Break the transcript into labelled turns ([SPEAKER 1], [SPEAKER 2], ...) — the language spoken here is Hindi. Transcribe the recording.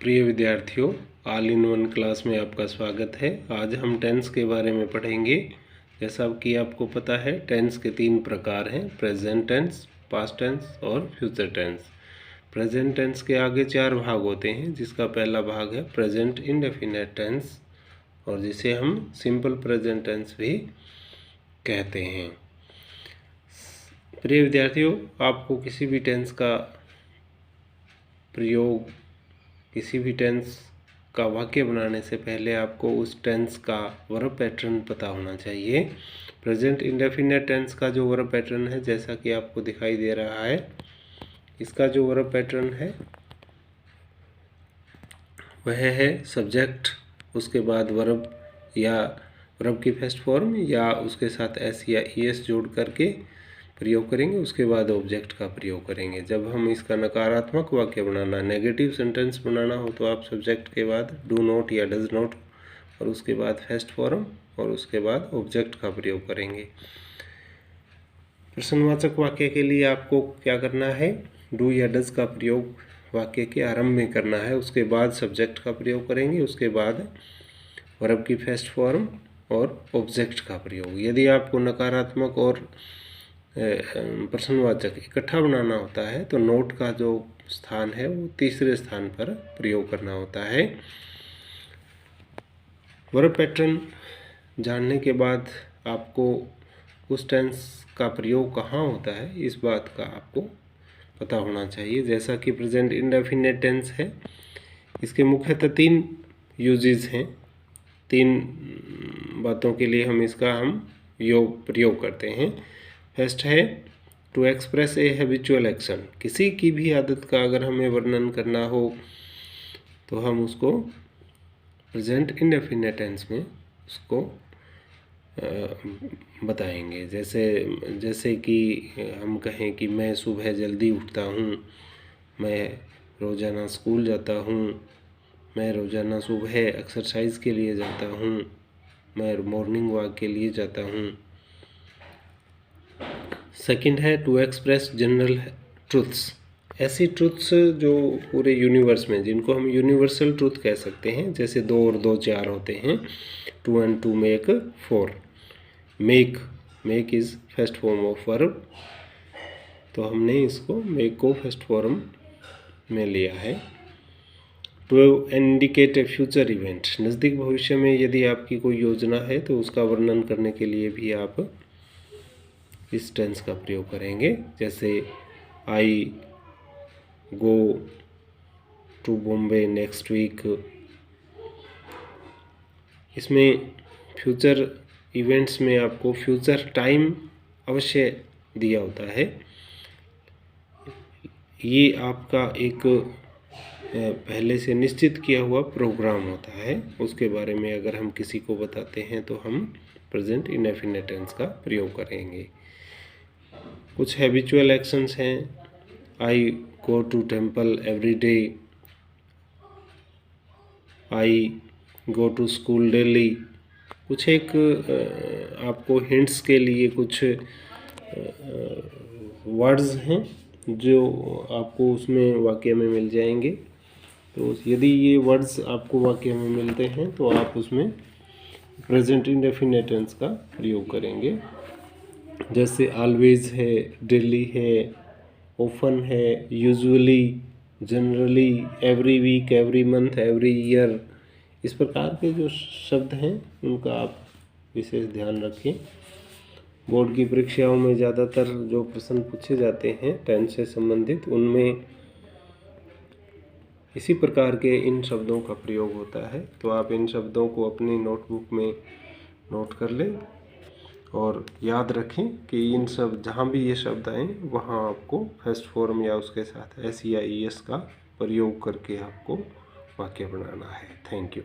[SPEAKER 1] प्रिय विद्यार्थियों, ऑल इन वन क्लास में आपका स्वागत है। आज हम टेंस के बारे में पढ़ेंगे। जैसा कि आपको पता है, टेंस के 3 प्रकार हैं: प्रेजेंट टेंस, पास्ट टेंस और फ्यूचर टेंस। प्रेजेंट टेंस के आगे 4 भाग होते हैं, जिसका पहला भाग है प्रेजेंट इंडेफिनिट टेंस, और जिसे हम सिंपल प्रेजेंट टेंस भी कहते हैं। प्रिय विद्यार्थियों, आपको किसी भी टेंस का प्रयोग, किसी भी टेंस का वाक्य बनाने से पहले आपको उस टेंस का वर्ब पैटर्न पता होना चाहिए। प्रेजेंट इंडेफिनिट टेंस का जो वर्ब पैटर्न है, जैसा कि आपको दिखाई दे रहा है, इसका जो वर्ब पैटर्न है वह है सब्जेक्ट, उसके बाद वर्ब या वर्ब की फर्स्ट फॉर्म या उसके साथ एस या ईएस जोड़ करके प्रयोग करेंगे, उसके बाद ऑब्जेक्ट का प्रयोग करेंगे। जब हम इसका नकारात्मक वाक्य बनाना, नेगेटिव सेंटेंस बनाना हो, तो आप सब्जेक्ट के बाद डू नॉट या डज नॉट और उसके बाद फर्स्ट फॉर्म और उसके बाद ऑब्जेक्ट का प्रयोग करेंगे। प्रश्नवाचक वाक्य के लिए आपको क्या करना है? डू या डज का प्रयोग वाक्य के आरंभ में करना है, उसके बाद सब्जेक्ट का प्रयोग करेंगे, उसके बाद वर्ब की फर्स्ट फॉर्म और ऑब्जेक्ट का प्रयोग। यदि आपको नकारात्मक और प्रश्नवाचक इकट्ठा बनाना होता है तो नोट का जो स्थान है वो तीसरे स्थान पर प्रयोग करना होता है। वर्ब पैटर्न जानने के बाद आपको उस टेंस का प्रयोग कहाँ होता है, इस बात का आपको पता होना चाहिए। जैसा कि प्रेजेंट इंडेफिनिट टेंस है, इसके मुख्यतः 3 यूजेस हैं। 3 बातों के लिए हम प्रयोग करते हैं। फर्स्ट है to express a habitual action. किसी की भी आदत का अगर हमें वर्णन करना हो तो हम उसको प्रेजेंट इंडेफिनिट टेंस में उसको बताएंगे। जैसे कि हम कहें कि मैं सुबह जल्दी उठता हूँ, मैं रोज़ाना स्कूल जाता हूँ, मैं रोज़ाना सुबह एक्सरसाइज के लिए जाता हूँ, मैं मॉर्निंग वॉक के लिए जाता हूँ। सेकंड है टू एक्सप्रेस जनरल ट्रुथ्स। ऐसी ट्रुथ्स जो पूरे यूनिवर्स में, जिनको हम यूनिवर्सल ट्रुथ कह सकते हैं, जैसे 2 और 2 4 होते हैं, 2 and 2 make 4। Make is first form of verb, तो हमने इसको मेक को फर्स्ट फॉर्म में लिया है। To indicate a future event. नज़दीक भविष्य में यदि आपकी कोई योजना है तो उसका वर्णन करने के लिए भी आप इस टेंस का प्रयोग करेंगे। जैसे I go to Bombay next week. इसमें फ्यूचर इवेंट्स में आपको फ्यूचर टाइम अवश्य दिया होता है। ये आपका एक पहले से निश्चित किया हुआ प्रोग्राम होता है, उसके बारे में अगर हम किसी को बताते हैं तो हम प्रेजेंट इंडेफिनिट टेंस का प्रयोग करेंगे। कुछ हैबिचुअल एक्शंस हैं। I go to temple every day, I go to school daily. कुछ एक आपको हिंट्स के लिए कुछ वर्ड्स हैं जो आपको उसमें वाक्य में मिल जाएंगे। तो यदि ये वर्ड्स आपको वाक्य में मिलते हैं तो आप उसमें प्रेजेंट इंडेफिनिट टेंस का प्रयोग करेंगे। जैसे ऑलवेज है, डेली है, ऑफन है, usually, generally, every week, every month, every year. इस प्रकार के जो शब्द हैं उनका आप विशेष ध्यान रखें। बोर्ड की परीक्षाओं में ज़्यादातर जो प्रश्न पूछे जाते हैं टेंस से संबंधित, उनमें इसी प्रकार के इन शब्दों का प्रयोग होता है। तो आप इन शब्दों को अपनी नोटबुक में नोट कर लें और याद रखें कि इन सब जहाँ भी ये शब्द आएँ वहाँ आपको फर्स्ट फॉर्म या उसके साथ एस या ईएस का प्रयोग करके आपको वाक्य बनाना है। Thank you.